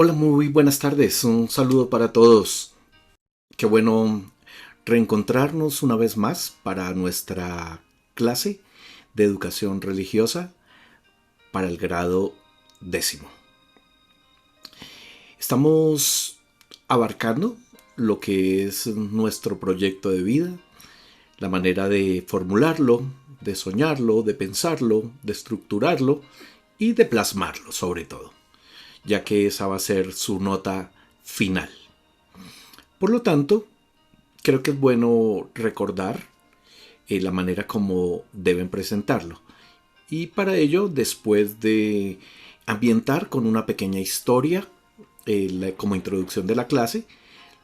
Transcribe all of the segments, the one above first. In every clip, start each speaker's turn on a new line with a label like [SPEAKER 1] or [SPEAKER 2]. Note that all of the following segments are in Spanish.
[SPEAKER 1] Hola, muy buenas tardes. Un saludo para todos. Qué bueno reencontrarnos una vez más para nuestra clase de educación religiosa para el grado 10º. Estamos abarcando lo que es nuestro proyecto de vida, la manera de formularlo, de soñarlo, de pensarlo, de estructurarlo y de plasmarlo sobre todo, ya que esa va a ser su nota final. Por lo tanto, creo que es bueno recordar la manera como deben presentarlo. Y para ello, después de ambientar con una pequeña historia como introducción de la clase,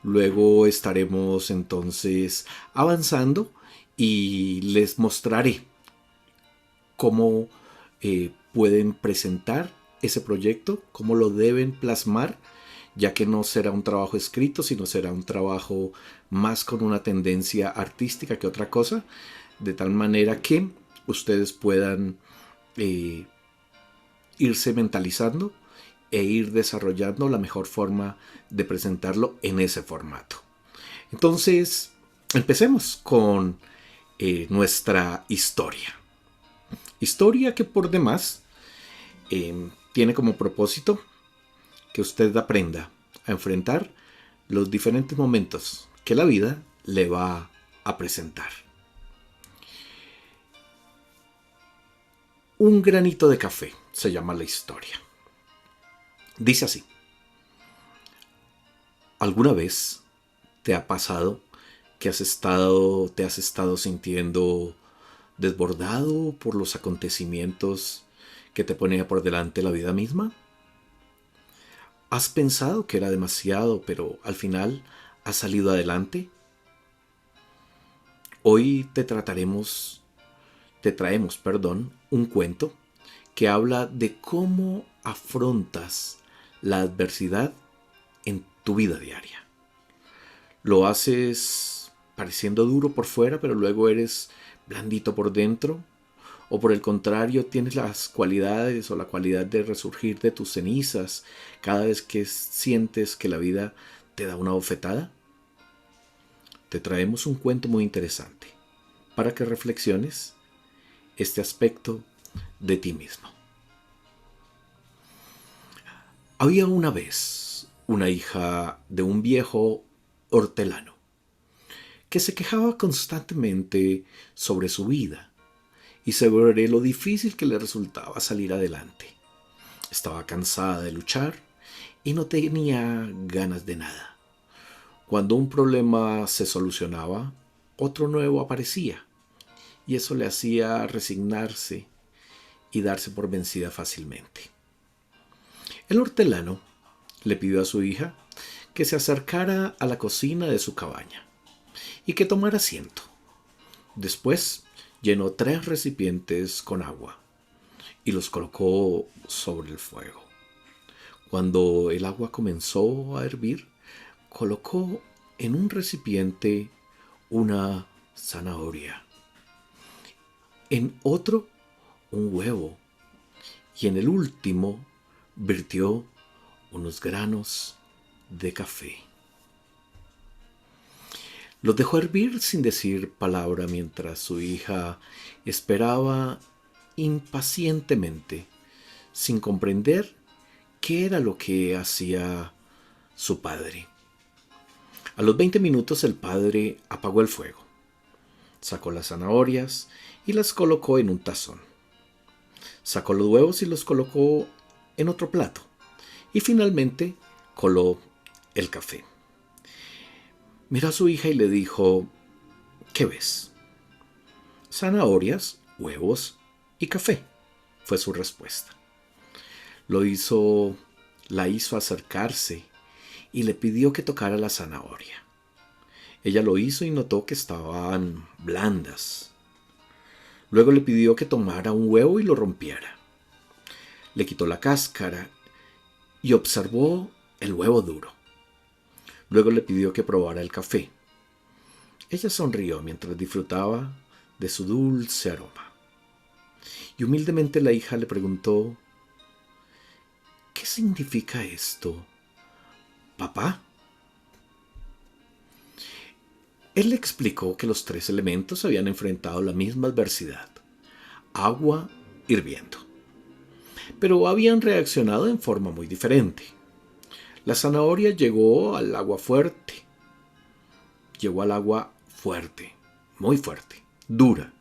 [SPEAKER 1] luego estaremos entonces avanzando y les mostraré cómo pueden presentar ese proyecto, cómo lo deben plasmar, ya que no será un trabajo escrito, sino será un trabajo más con una tendencia artística que otra cosa, de tal manera que ustedes puedan eh, irse mentalizando e ir desarrollando la mejor forma de presentarlo en ese formato. Entonces, empecemos con nuestra historia. Historia que por demás tiene como propósito que usted aprenda a enfrentar los diferentes momentos que la vida le va a presentar. Un granito de café se llama la historia. Dice así: ¿alguna vez te ha pasado que te has estado sintiendo desbordado por los acontecimientos que te ponía por delante la vida misma? ¿Has pensado que era demasiado, pero al final has salido adelante? Hoy te traemos, un cuento que habla de cómo afrontas la adversidad en tu vida diaria. Lo haces pareciendo duro por fuera, pero luego eres blandito por dentro. O por el contrario, tienes las cualidades o la cualidad de resurgir de tus cenizas cada vez que sientes que la vida te da una bofetada. Te traemos un cuento muy interesante para que reflexiones este aspecto de ti mismo. Había una vez una hija de un viejo hortelano que se quejaba constantemente sobre su vida y sobre lo difícil que le resultaba salir adelante. Estaba cansada de luchar y no tenía ganas de nada. Cuando un problema se solucionaba, otro nuevo aparecía y eso le hacía resignarse y darse por vencida fácilmente. El hortelano le pidió a su hija que se acercara a la cocina de su cabaña y que tomara asiento. Después llenó 3 recipientes con agua y los colocó sobre el fuego. Cuando el agua comenzó a hervir, colocó en un recipiente una zanahoria, en otro un huevo y en el último vertió unos granos de café. Los dejó hervir sin decir palabra mientras su hija esperaba impacientemente, sin comprender qué era lo que hacía su padre. A los 20 minutos el padre apagó el fuego, sacó las zanahorias y las colocó en un tazón. Sacó los huevos y los colocó en otro plato. Y finalmente coló el café. Miró a su hija y le dijo: ¿qué ves? Zanahorias, huevos y café, fue su respuesta. Lo hizo, la hizo acercarse y le pidió que tocara la zanahoria. Ella lo hizo y notó que estaban blandas. Luego le pidió que tomara un huevo y lo rompiera. Le quitó la cáscara y observó el huevo duro. Luego le pidió que probara el café. Ella sonrió mientras disfrutaba de su dulce aroma. Y humildemente la hija le preguntó: ¿qué significa esto Papá. Él le explicó que los tres elementos habían enfrentado la misma adversidad, agua hirviendo, pero habían reaccionado en forma muy diferente. La zanahoria llegó al agua fuerte, muy fuerte, dura,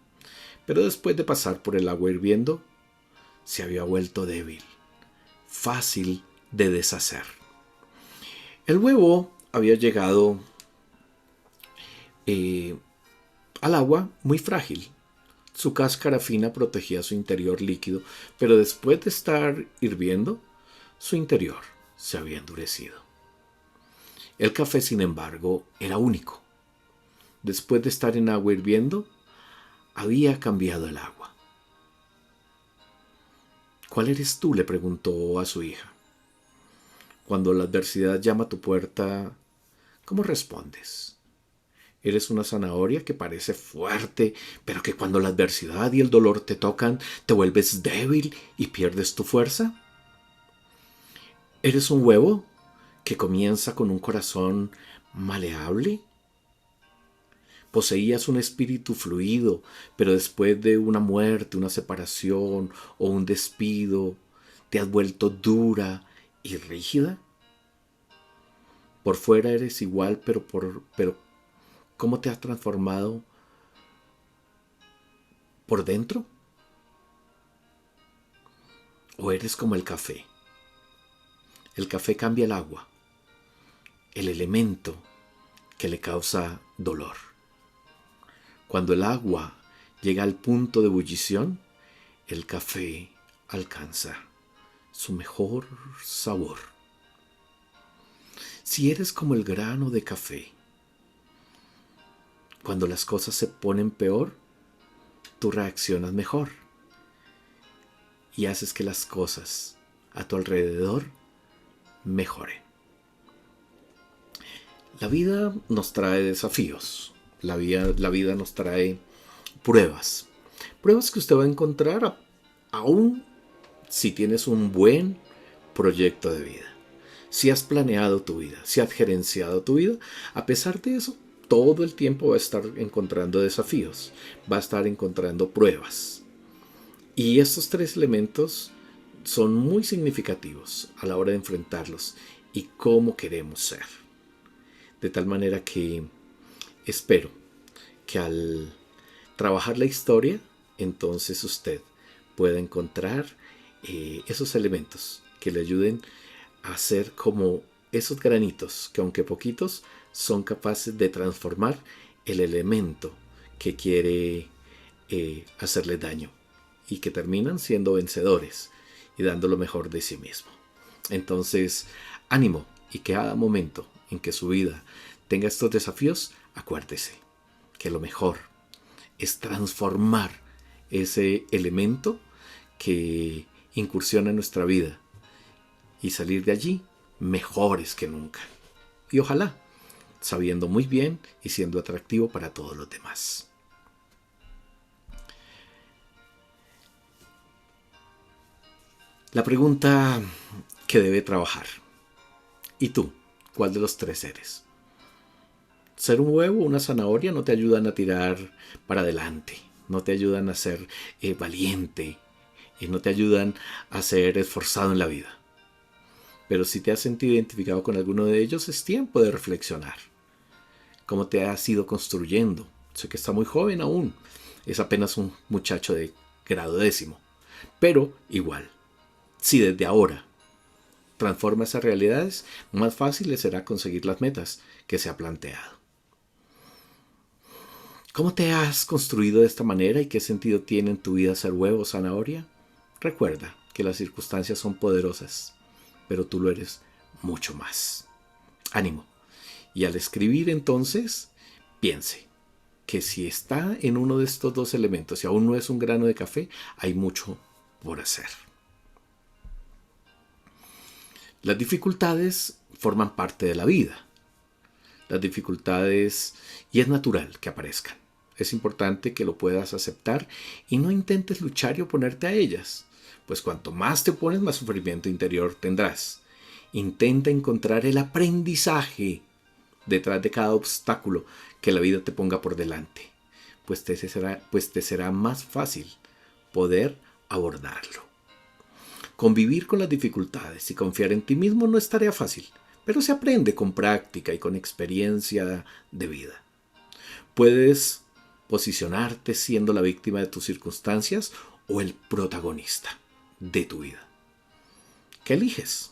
[SPEAKER 1] pero después de pasar por el agua hirviendo, se había vuelto débil, fácil de deshacer. El huevo había llegado al agua muy frágil. Su cáscara fina protegía su interior líquido, pero después de estar hirviendo, su interior se había endurecido. El café, sin embargo, era único. Después de estar en agua hirviendo, había cambiado el agua. ¿Cuál eres tú?, le preguntó a su hija. Cuando la adversidad llama a tu puerta, ¿cómo respondes? ¿Eres una zanahoria que parece fuerte, pero que cuando la adversidad y el dolor te tocan, te vuelves débil y pierdes tu fuerza? ¿Eres un huevo que comienza con un corazón maleable? Poseías un espíritu fluido, pero después de una muerte, una separación o un despido, te has vuelto dura y rígida. Por fuera eres igual, pero ¿cómo te has transformado por dentro? ¿O eres como el café? El café cambia el agua, el elemento que le causa dolor. Cuando el agua llega al punto de ebullición, el café alcanza su mejor sabor. Si eres como el grano de café, cuando las cosas se ponen peor, tú reaccionas mejor y haces que las cosas a tu alrededor mejoren. La vida nos trae desafíos, la vida nos trae pruebas que usted va a encontrar aún si tienes un buen proyecto de vida. Si has planeado tu vida, si has gerenciado tu vida, a pesar de eso, todo el tiempo va a estar encontrando desafíos, va a estar encontrando pruebas. Y estos tres elementos son muy significativos a la hora de enfrentarlos y cómo queremos ser. De tal manera que espero que al trabajar la historia, entonces usted pueda encontrar esos elementos que le ayuden a ser como esos granitos que, aunque poquitos, son capaces de transformar el elemento que quiere hacerle daño y que terminan siendo vencedores y dando lo mejor de sí mismo. Entonces, ánimo, y que cada momento en que su vida tenga estos desafíos, acuérdese que lo mejor es transformar ese elemento que incursiona en nuestra vida y salir de allí mejores que nunca. Y ojalá sabiendo muy bien y siendo atractivo para todos los demás. La pregunta que debe trabajar. ¿Y tú? ¿Cuál de los tres eres? Ser un huevo o una zanahoria no te ayudan a tirar para adelante, no te ayudan a ser valiente y no te ayudan a ser esforzado en la vida. Pero si te has sentido identificado con alguno de ellos, es tiempo de reflexionar. ¿Cómo te has ido construyendo? Sé que está muy joven aún, es apenas un muchacho de grado 10º, pero igual, si desde ahora transforma esas realidades, más fácil le será conseguir las metas que se ha planteado. ¿Cómo te has construido de esta manera y qué sentido tiene en tu vida ser huevo o zanahoria? Recuerda que las circunstancias son poderosas, pero tú lo eres mucho más. Ánimo. Y al escribir entonces, piense que si está en uno de estos dos elementos y aún no es un grano de café, hay mucho por hacer. Las dificultades forman parte de la vida. Las dificultades, y es natural que aparezcan. Es importante que lo puedas aceptar y no intentes luchar y oponerte a ellas, pues cuanto más te opones, más sufrimiento interior tendrás. Intenta encontrar el aprendizaje detrás de cada obstáculo que la vida te ponga por delante, pues te será más fácil poder abordarlo. Convivir con las dificultades y confiar en ti mismo no es tarea fácil, pero se aprende con práctica y con experiencia de vida. Puedes posicionarte siendo la víctima de tus circunstancias o el protagonista de tu vida. ¿Qué eliges?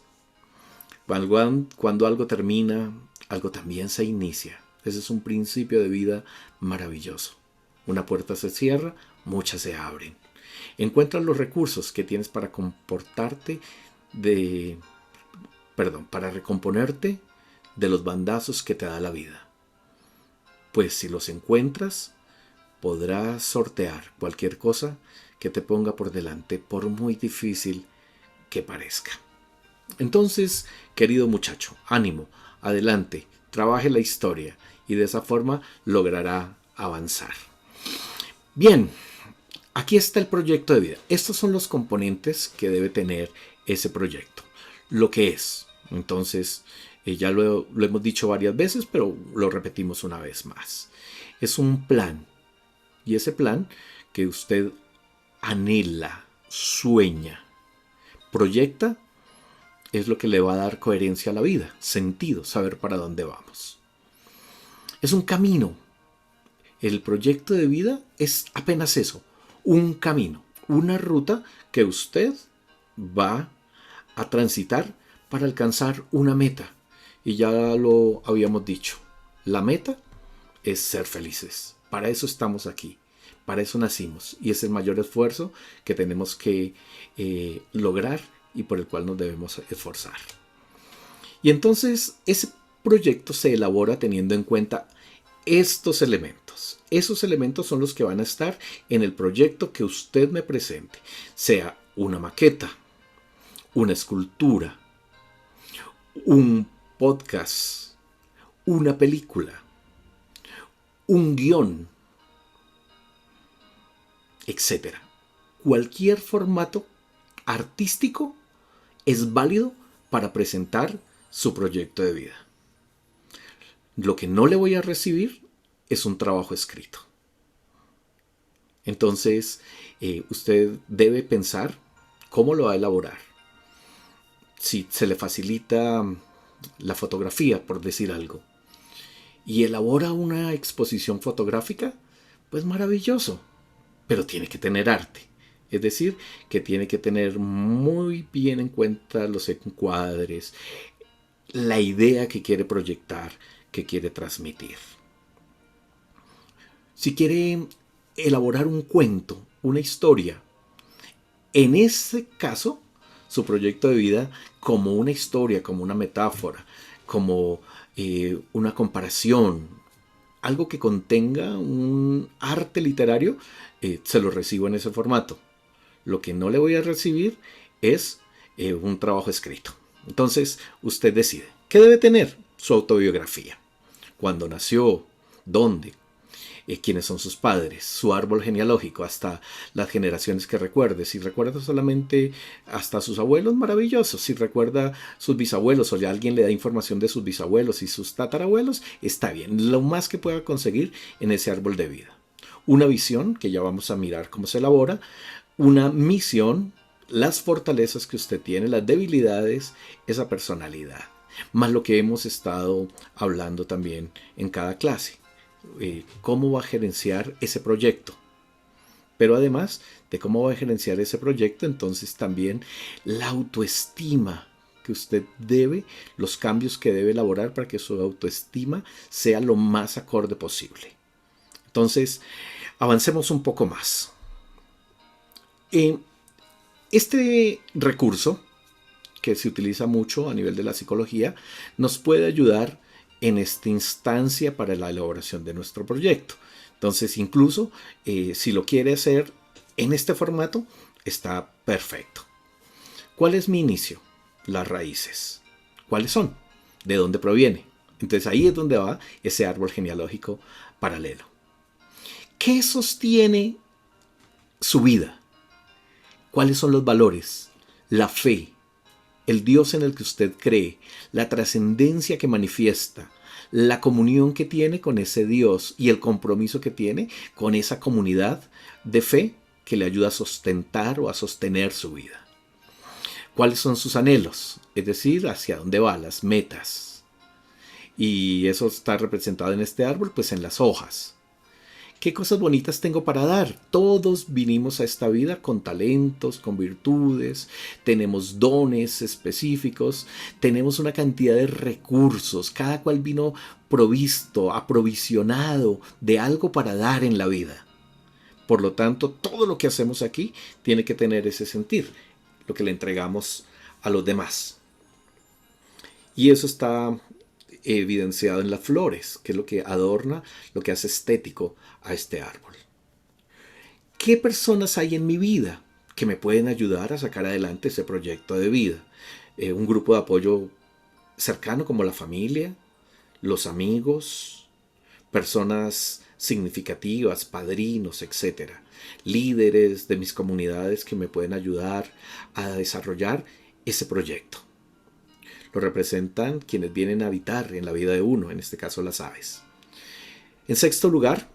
[SPEAKER 1] Cuando algo termina, algo también se inicia. Ese es un principio de vida maravilloso. Una puerta se cierra, muchas se abren. Encuentra los recursos que tienes para para recomponerte de los bandazos que te da la vida. Pues si los encuentras, podrás sortear cualquier cosa que te ponga por delante, por muy difícil que parezca. Entonces, querido muchacho, ánimo, adelante, trabaje la historia y de esa forma logrará avanzar. Bien, aquí está el proyecto de vida. Estos son los componentes que debe tener ese proyecto. Lo que es. Entonces, ya lo hemos dicho varias veces, pero lo repetimos una vez más. Es un plan. Y ese plan que usted anhela, sueña, proyecta, es lo que le va a dar coherencia a la vida, sentido, saber para dónde vamos. Es un camino. El proyecto de vida es apenas eso, un camino, una ruta que usted va a transitar para alcanzar una meta. Y ya lo habíamos dicho, la meta es ser felices. Para eso estamos aquí, para eso nacimos. Y es el mayor esfuerzo que tenemos que lograr y por el cual nos debemos esforzar. Y entonces ese proyecto se elabora teniendo en cuenta estos elementos. Esos elementos son los que van a estar en el proyecto que usted me presente, sea una maqueta, una escultura, un podcast, una película, un guión, etc. Cualquier formato artístico es válido para presentar su proyecto de vida. Lo que no le voy a recibir es un trabajo escrito. Entonces, usted debe pensar cómo lo va a elaborar. Si se le facilita la fotografía, por decir algo, y elabora una exposición fotográfica, pues maravilloso, pero tiene que tener arte. Es decir, que tiene que tener muy bien en cuenta los encuadres, la idea que quiere proyectar, que quiere transmitir. Si quiere elaborar un cuento, una historia, en ese caso, su proyecto de vida como una historia, como una metáfora, como una comparación, algo que contenga un arte literario, se lo recibo en ese formato. Lo que no le voy a recibir es un trabajo escrito. Entonces, usted decide. ¿Qué debe tener? Su autobiografía. ¿Cuándo nació? ¿Dónde? ¿Quiénes son sus padres? Su árbol genealógico hasta las generaciones que recuerde. Si recuerda solamente hasta sus abuelos, maravilloso. Si recuerda sus bisabuelos o ya alguien le da información de sus bisabuelos y sus tatarabuelos, está bien. Lo más que pueda conseguir en ese árbol de vida. Una visión, que ya vamos a mirar cómo se elabora. Una misión, las fortalezas que usted tiene, las debilidades, esa personalidad. Más lo que hemos estado hablando también en cada clase. Cómo va a gerenciar ese proyecto. Pero además de cómo va a gerenciar ese proyecto, entonces también la autoestima que usted debe, los cambios que debe elaborar para que su autoestima sea lo más acorde posible. Entonces, avancemos un poco más. Este recurso, que se utiliza mucho a nivel de la psicología, nos puede ayudar en esta instancia para la elaboración de nuestro proyecto. Entonces, incluso si lo quiere hacer en este formato, está perfecto. ¿Cuál es mi inicio? Las raíces. ¿Cuáles son? ¿De dónde proviene? Entonces ahí es donde va ese árbol genealógico paralelo. ¿Qué sostiene su vida? ¿Cuáles son los valores? La fe, el Dios en el que usted cree, la trascendencia que manifiesta, la comunión que tiene con ese Dios y el compromiso que tiene con esa comunidad de fe que le ayuda a sustentar o a sostener su vida. ¿Cuáles son sus anhelos? Es decir, hacia dónde va, las metas. Y eso está representado en este árbol, pues en las hojas. ¿Qué cosas bonitas tengo para dar? Todos vinimos a esta vida con talentos, con virtudes, tenemos dones específicos, tenemos una cantidad de recursos, cada cual vino provisto, aprovisionado de algo para dar en la vida. Por lo tanto, todo lo que hacemos aquí tiene que tener ese sentir, lo que le entregamos a los demás. Y eso está evidenciado en las flores, que es lo que adorna, lo que hace estético a este árbol. ¿Qué personas hay en mi vida que me pueden ayudar a sacar adelante ese proyecto de vida? Un grupo de apoyo cercano como la familia, los amigos, personas significativas, padrinos, etcétera, líderes de mis comunidades que me pueden ayudar a desarrollar ese proyecto. Lo representan quienes vienen a habitar en la vida de uno, en este caso las aves. En sexto lugar,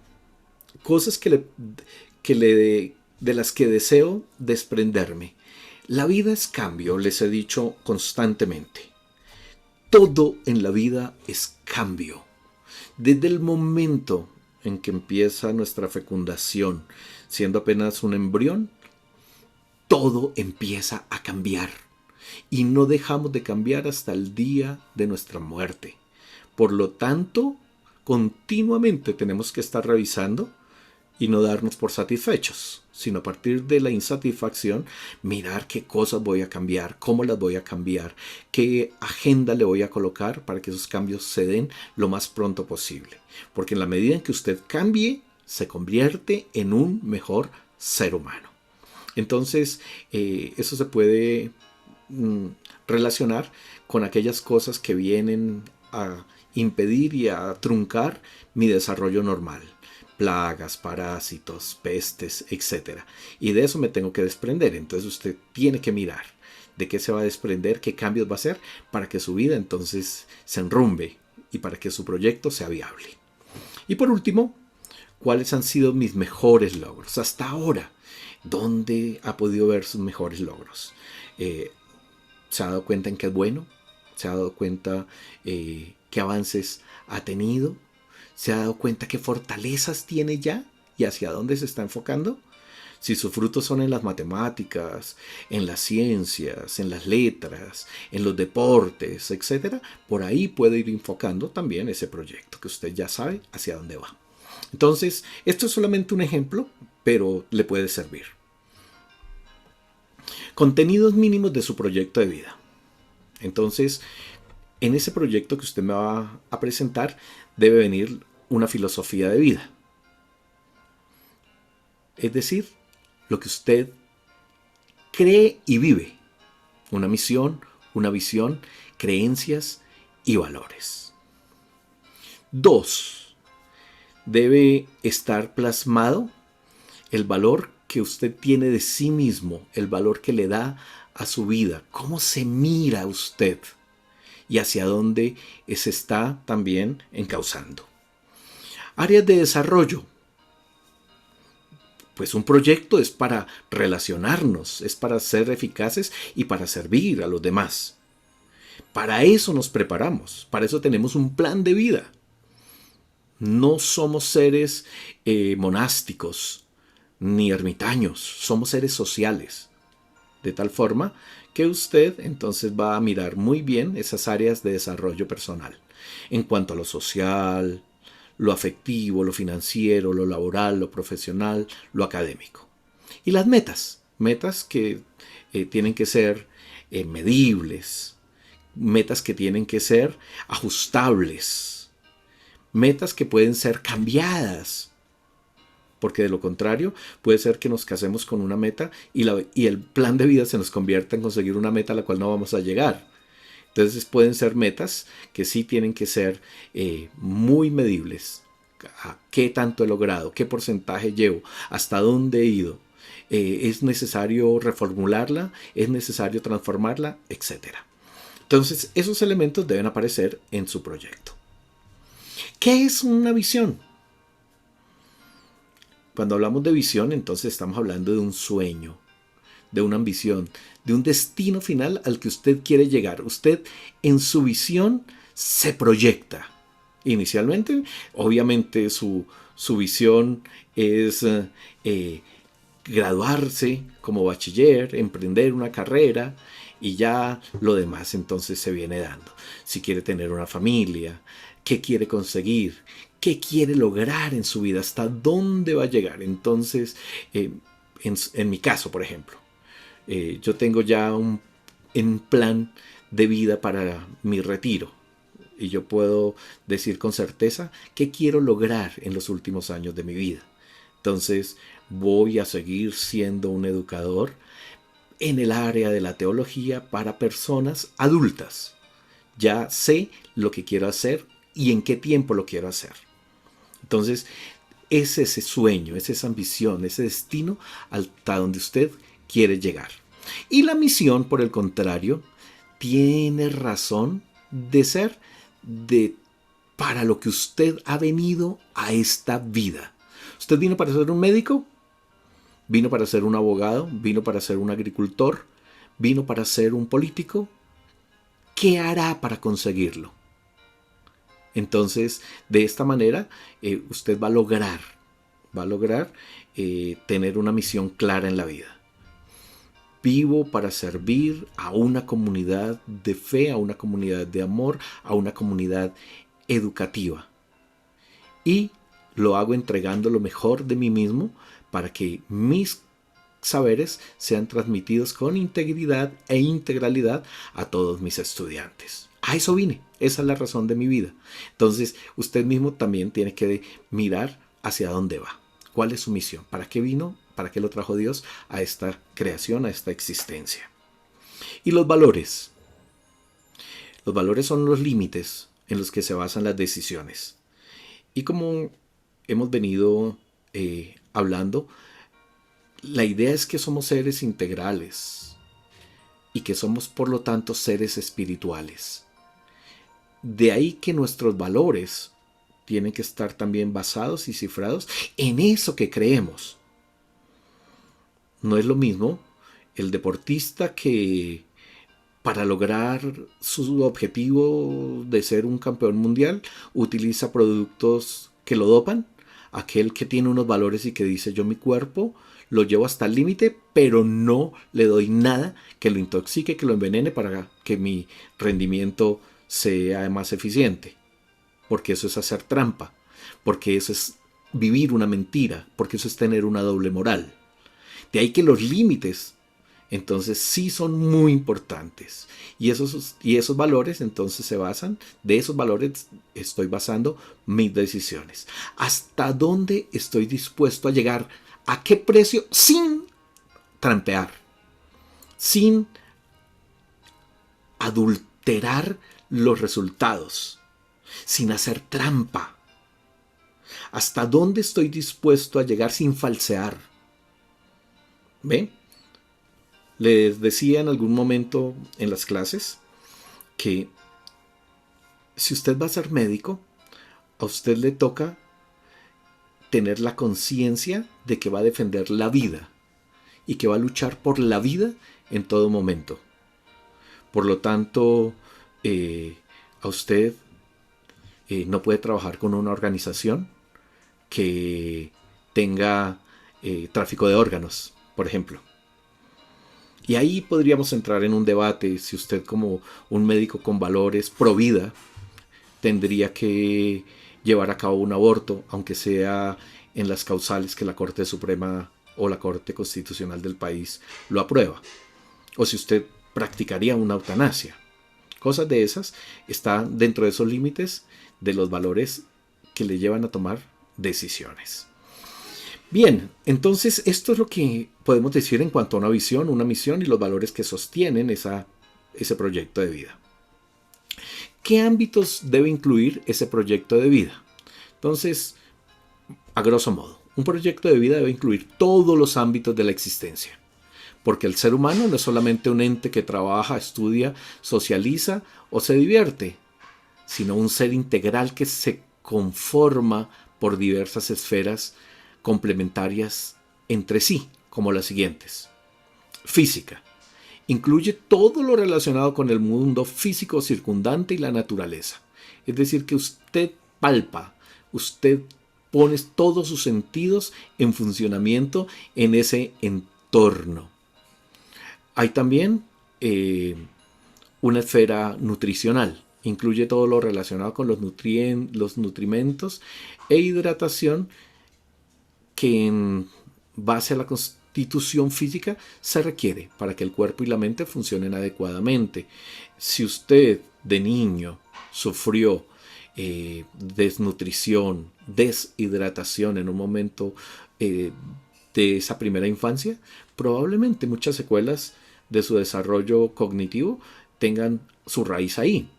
[SPEAKER 1] cosas de las que deseo desprenderme. La vida es cambio, les he dicho constantemente. Todo en la vida es cambio. Desde el momento en que empieza nuestra fecundación, siendo apenas un embrión, todo empieza a cambiar. Y no dejamos de cambiar hasta el día de nuestra muerte. Por lo tanto, continuamente tenemos que estar revisando y no darnos por satisfechos, sino a partir de la insatisfacción, mirar qué cosas voy a cambiar, cómo las voy a cambiar, qué agenda le voy a colocar para que esos cambios se den lo más pronto posible. Porque en la medida en que usted cambie, se convierte en un mejor ser humano. Entonces, eso se puede relacionar con aquellas cosas que vienen a impedir y a truncar mi desarrollo normal. Plagas, parásitos, pestes, etc. Y de eso me tengo que desprender. Entonces usted tiene que mirar de qué se va a desprender, qué cambios va a hacer para que su vida entonces se enrumbe y para que su proyecto sea viable. Y por último, ¿cuáles han sido mis mejores logros hasta ahora? ¿Dónde ha podido ver sus mejores logros? ¿Se ha dado cuenta en qué es bueno? ¿Se ha dado cuenta qué avances ha tenido? ¿Se ha dado cuenta qué fortalezas tiene ya y hacia dónde se está enfocando? Si sus frutos son en las matemáticas, en las ciencias, en las letras, en los deportes, etc., por ahí puede ir enfocando también ese proyecto que usted ya sabe hacia dónde va. Entonces, esto es solamente un ejemplo, pero le puede servir. Contenidos mínimos de su proyecto de vida. Entonces, en ese proyecto que usted me va a presentar, debe venir una filosofía de vida. Es decir, lo que usted cree y vive. Una misión, una visión, creencias y valores. 2. Debe estar plasmado el valor que usted tiene de sí mismo, el valor que le da a su vida, cómo se mira usted y hacia dónde se está también encauzando. Áreas de desarrollo. Pues un proyecto es para relacionarnos, es para ser eficaces y para servir a los demás. Para eso nos preparamos, para eso tenemos un plan de vida. No somos seres monásticos ni ermitaños, somos seres sociales. De tal forma que usted entonces va a mirar muy bien esas áreas de desarrollo personal. En cuanto a lo social, lo afectivo, lo financiero, lo laboral, lo profesional, lo académico. Y las metas que tienen que ser medibles, metas que tienen que ser ajustables, metas que pueden ser cambiadas, porque de lo contrario puede ser que nos casemos con una meta y el plan de vida se nos convierta en conseguir una meta a la cual no vamos a llegar. Entonces pueden ser metas que sí tienen que ser muy medibles. ¿Qué tanto he logrado? ¿Qué porcentaje llevo? ¿Hasta dónde he ido? es necesario reformularla, es necesario transformarla, etc. Entonces, esos elementos deben aparecer en su proyecto. ¿Qué es una visión? Cuando hablamos de visión, entonces estamos hablando de un sueño, de una ambición, de un destino final al que usted quiere llegar. Usted en su visión se proyecta. Inicialmente, obviamente su visión es graduarse como bachiller, emprender una carrera y ya lo demás entonces se viene dando. Si quiere tener una familia, qué quiere conseguir, qué quiere lograr en su vida, hasta dónde va a llegar. Entonces, en mi caso, por ejemplo, yo tengo ya un plan de vida para mi retiro. Y yo puedo decir con certeza qué quiero lograr en los últimos años de mi vida. Entonces voy a seguir siendo un educador en el área de la teología para personas adultas. Ya sé lo que quiero hacer y en qué tiempo lo quiero hacer. Entonces es ese sueño, es esa ambición, ese destino hasta donde usted quiere llegar. Y la misión, por el contrario, tiene razón de ser para lo que usted ha venido a esta vida. ¿Usted vino para ser un médico? ¿Vino para ser un abogado? ¿Vino para ser un agricultor? ¿Vino para ser un político? ¿Qué hará para conseguirlo? Entonces, de esta manera, usted va a lograr tener una misión clara en la vida. Vivo para servir a una comunidad de fe, a una comunidad de amor, a una comunidad educativa. Y lo hago entregando lo mejor de mí mismo para que mis saberes sean transmitidos con integridad e integralidad a todos mis estudiantes. A eso vine, esa es la razón de mi vida. Entonces, usted mismo también tiene que mirar hacia dónde va. ¿Cuál es su misión? ¿Para qué vino? ¿Para qué lo trajo Dios a esta creación, a esta existencia? Y los valores. Los valores son los límites en los que se basan las decisiones. Y como hemos venido hablando, la idea es que somos seres integrales y que somos por lo tanto seres espirituales. De ahí que nuestros valores tienen que estar también basados y cifrados en eso que creemos. No es lo mismo el deportista que para lograr su objetivo de ser un campeón mundial utiliza productos que lo dopan, aquel que tiene unos valores y que dice yo mi cuerpo lo llevo hasta el límite, pero no le doy nada que lo intoxique, que lo envenene para que mi rendimiento sea más eficiente. Porque eso es hacer trampa, porque eso es vivir una mentira, porque eso es tener una doble moral. De ahí que los límites entonces sí son muy importantes. Y esos valores entonces se basan, de esos valores estoy basando mis decisiones. ¿Hasta dónde estoy dispuesto a llegar? ¿A qué precio? Sin trampear, sin adulterar los resultados, sin hacer trampa. ¿Hasta dónde estoy dispuesto a llegar sin falsear? ¿Ven? Les decía en algún momento en las clases que si usted va a ser médico, a usted le toca tener la conciencia de que va a defender la vida y que va a luchar por la vida en todo momento. Por lo tanto, a usted no puede trabajar con una organización que tenga tráfico de órganos, por ejemplo. Y ahí podríamos entrar en un debate si usted como un médico con valores pro vida tendría que llevar a cabo un aborto, aunque sea en las causales que la Corte Suprema o la Corte Constitucional del país lo aprueba. O si usted practicaría una eutanasia. Cosas de esas están dentro de esos límites de los valores que le llevan a tomar decisiones. Bien, entonces esto es lo que podemos decir en cuanto a una visión, una misión y los valores que sostienen ese proyecto de vida. ¿Qué ámbitos debe incluir ese proyecto de vida? Entonces, a grosso modo, Un proyecto de vida debe incluir todos los ámbitos de la existencia, porque el ser humano no es solamente un ente que trabaja, estudia, socializa o se divierte, sino un ser integral que se conforma por diversas esferas complementarias entre sí, como las siguientes. Física. Incluye todo lo relacionado con el mundo físico circundante y la naturaleza. Es decir, que usted palpa, usted pone todos sus sentidos en funcionamiento en ese entorno. Hay también una esfera nutricional. Incluye todo lo relacionado con los nutrimentos e hidratación que en base a la constitución física se requiere para que el cuerpo y la mente funcionen adecuadamente. Si usted de niño sufrió desnutrición, deshidratación en un momento de esa primera infancia, probablemente muchas secuelas de su desarrollo cognitivo tengan su raíz ahí.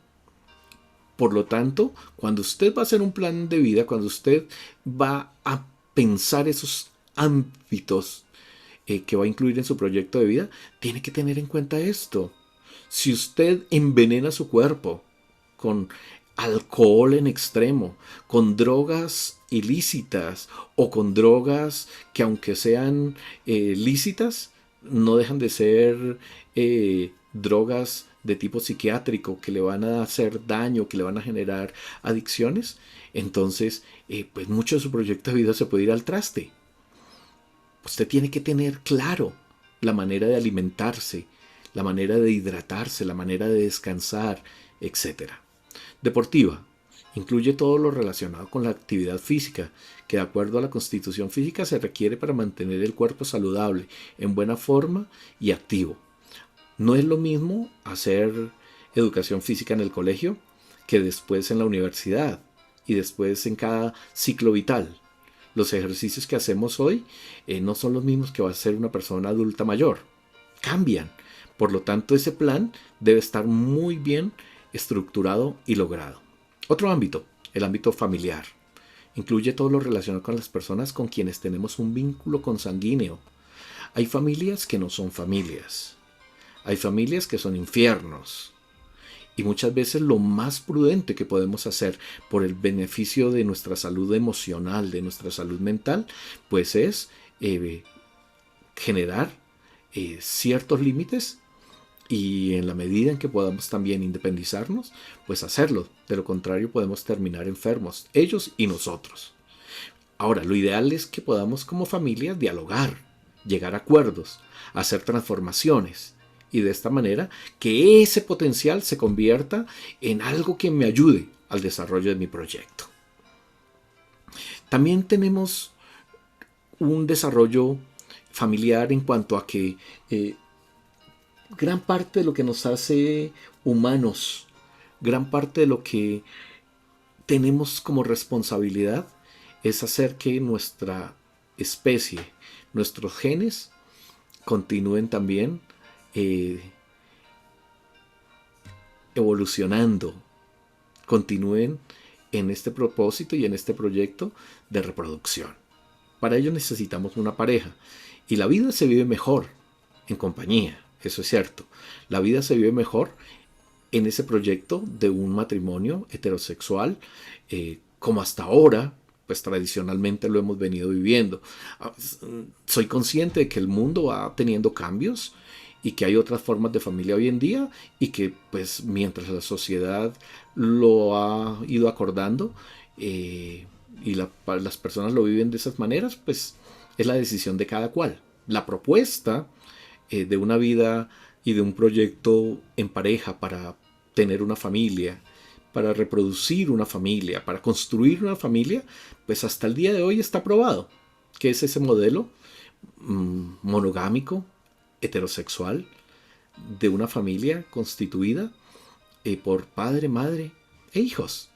[SPEAKER 1] Por lo tanto, cuando usted va a hacer un plan de vida, cuando usted va a pensar esos ámbitos que va a incluir en su proyecto de vida, tiene que tener en cuenta esto. Si usted envenena su cuerpo con alcohol en extremo, con drogas ilícitas o con drogas que aunque sean lícitas, no dejan de ser drogas de tipo psiquiátrico que le van a hacer daño, que le van a generar adicciones, entonces pues mucho de su proyecto de vida se puede ir al traste. Usted tiene que tener claro la manera de alimentarse, la manera de hidratarse, la manera de descansar, etc. Deportiva. Incluye todo lo relacionado con la actividad física, que de acuerdo a la constitución física se requiere para mantener el cuerpo saludable, en buena forma y activo. No es lo mismo hacer educación física en el colegio que después en la universidad y después en cada ciclo vital. Los ejercicios que hacemos hoy no son los mismos que va a hacer una persona adulta mayor. Cambian. Por lo tanto, ese plan debe estar muy bien estructurado y logrado. Otro ámbito, el ámbito familiar. Incluye todo lo relacionado con las personas con quienes tenemos un vínculo consanguíneo. Hay familias que no son familias. Hay familias que son infiernos. Y muchas veces lo más prudente que podemos hacer por el beneficio de nuestra salud emocional, de nuestra salud mental, pues es generar ciertos límites y en la medida en que podamos también independizarnos, pues hacerlo. De lo contrario podemos terminar enfermos, ellos y nosotros. Ahora, lo ideal es que podamos como familia dialogar, llegar a acuerdos, hacer transformaciones. Y de esta manera que ese potencial se convierta en algo que me ayude al desarrollo de mi proyecto. También tenemos un desarrollo familiar en cuanto a que gran parte de lo que nos hace humanos, gran parte de lo que tenemos como responsabilidad es hacer que nuestra especie, nuestros genes, continúen también evolucionando, continúen en este propósito y en este proyecto de reproducción. Para ello necesitamos una pareja y la vida se vive mejor en compañía, eso es cierto. La vida se vive mejor en ese proyecto de un matrimonio heterosexual como hasta ahora pues tradicionalmente lo hemos venido viviendo. Soy consciente de que el mundo va teniendo cambios y que hay otras formas de familia hoy en día y que pues mientras la sociedad lo ha ido acordando las personas lo viven de esas maneras, pues es la decisión de cada cual. La propuesta de una vida y de un proyecto en pareja para tener una familia, para reproducir una familia, para construir una familia, pues hasta el día de hoy está probado, que es ese modelo monogámico, heterosexual, de una familia constituida por padre, madre e hijos.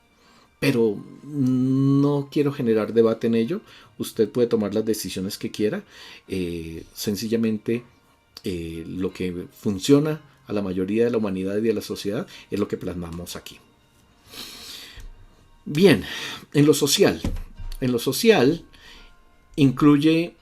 [SPEAKER 1] Pero no quiero generar debate en ello. Usted puede tomar las decisiones que quiera. Sencillamente lo que funciona a la mayoría de la humanidad y de la sociedad es lo que plasmamos aquí. Bien, en lo social Incluye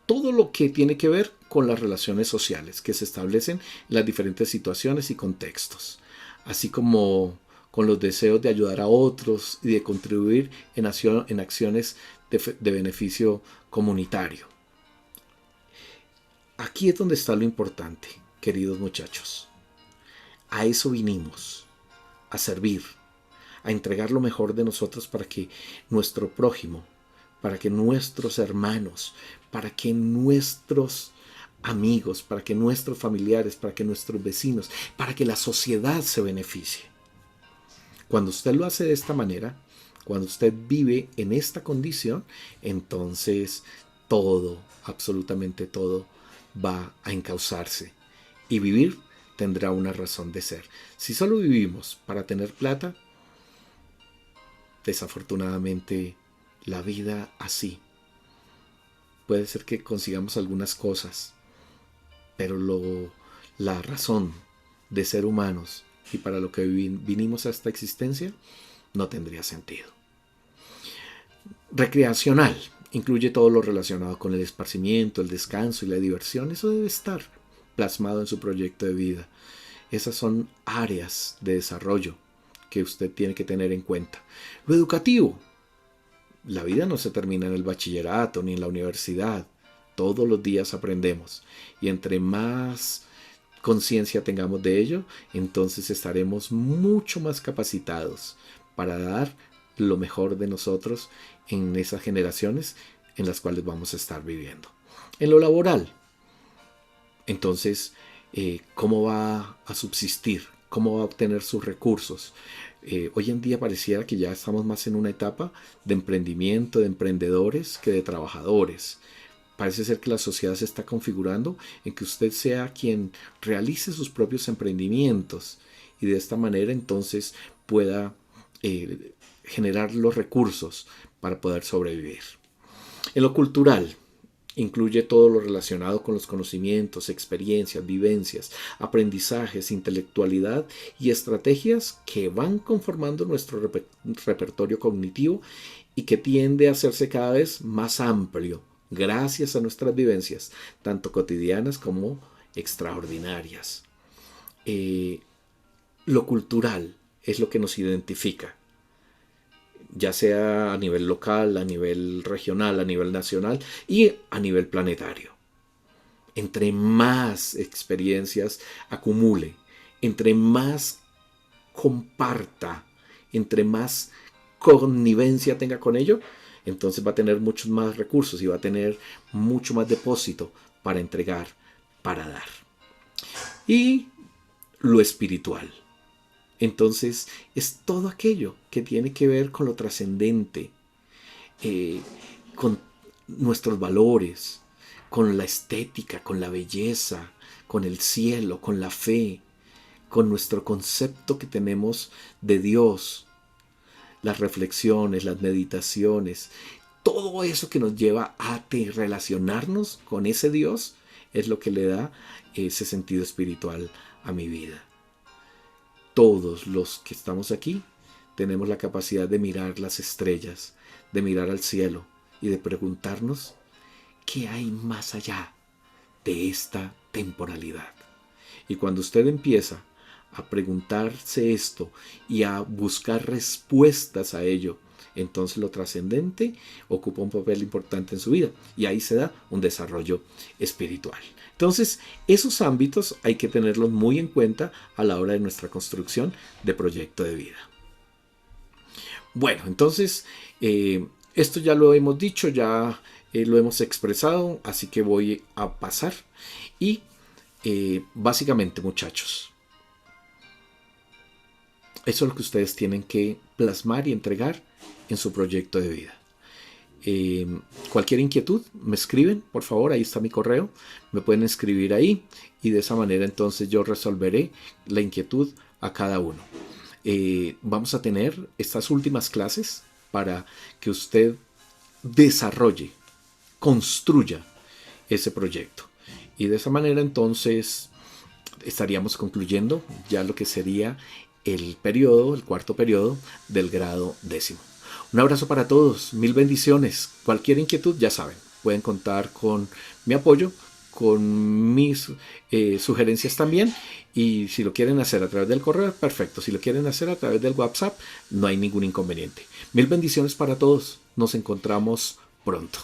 [SPEAKER 1] todo lo que tiene que ver con las relaciones sociales que se establecen en las diferentes situaciones y contextos, así como con los deseos de ayudar a otros y de contribuir en acciones de beneficio comunitario. Aquí es donde está lo importante, queridos muchachos. A eso vinimos, a servir, a entregar lo mejor de nosotros para que nuestro prójimo, para que nuestros hermanos, para que nuestros amigos, para que nuestros familiares, para que nuestros vecinos, para que la sociedad se beneficie. Cuando usted lo hace de esta manera, cuando usted vive en esta condición, entonces todo, absolutamente todo, va a encauzarse. Y vivir tendrá una razón de ser. Si solo vivimos para tener plata, desafortunadamente la vida así. Puede ser que consigamos algunas cosas, pero la razón de ser humanos y para lo que vinimos a esta existencia no tendría sentido. Recreacional incluye todo lo relacionado con el esparcimiento, el descanso y la diversión. Eso debe estar plasmado en su proyecto de vida. Esas son áreas de desarrollo que usted tiene que tener en cuenta. Lo educativo. La vida no se termina en el bachillerato ni en la universidad. Todos los días aprendemos. Y entre más conciencia tengamos de ello, entonces estaremos mucho más capacitados para dar lo mejor de nosotros en esas generaciones en las cuales vamos a estar viviendo. En lo laboral, entonces, ¿cómo va a subsistir? ¿Cómo va a obtener sus recursos? Hoy en día pareciera que ya estamos más en una etapa de emprendimiento, de emprendedores que de trabajadores. Parece ser que la sociedad se está configurando en que usted sea quien realice sus propios emprendimientos y de esta manera entonces pueda generar los recursos para poder sobrevivir. En lo cultural, incluye todo lo relacionado con los conocimientos, experiencias, vivencias, aprendizajes, intelectualidad y estrategias que van conformando nuestro repertorio cognitivo y que tiende a hacerse cada vez más amplio gracias a nuestras vivencias, tanto cotidianas como extraordinarias. Lo cultural es lo que nos identifica, ya sea a nivel local, a nivel regional, a nivel nacional y a nivel planetario. Entre más experiencias acumule, entre más comparta, entre más connivencia tenga con ello, entonces va a tener muchos más recursos y va a tener mucho más depósito para entregar, para dar. Y lo espiritual. Entonces es todo aquello que tiene que ver con lo trascendente, con nuestros valores, con la estética, con la belleza, con el cielo, con la fe, con nuestro concepto que tenemos de Dios, las reflexiones, las meditaciones, todo eso que nos lleva a relacionarnos con ese Dios es lo que le da ese sentido espiritual a mi vida. Todos los que estamos aquí tenemos la capacidad de mirar las estrellas, de mirar al cielo y de preguntarnos qué hay más allá de esta temporalidad. Y cuando usted empieza a preguntarse esto y a buscar respuestas a ello, entonces lo trascendente ocupa un papel importante en su vida y ahí se da un desarrollo espiritual. Entonces, esos ámbitos hay que tenerlos muy en cuenta a la hora de nuestra construcción de proyecto de vida. Bueno, entonces, esto ya lo hemos dicho, ya lo hemos expresado, así que voy a pasar. Y básicamente, muchachos, eso es lo que ustedes tienen que plasmar y entregar en su proyecto de vida. Cualquier inquietud me escriben, por favor, ahí está mi correo, me pueden escribir ahí y de esa manera entonces yo resolveré la inquietud a cada uno. Vamos a tener estas últimas clases para que usted desarrolle, construya ese proyecto y de esa manera entonces estaríamos concluyendo ya lo que sería el cuarto periodo del grado 10º. Un abrazo para todos, mil bendiciones. Cualquier inquietud ya saben. pueden contar con mi apoyo, con mis sugerencias también. Y si lo quieren hacer a través del correo, perfecto. Si lo quieren hacer a través del WhatsApp, no hay ningún inconveniente. Mil bendiciones para todos. Nos encontramos pronto.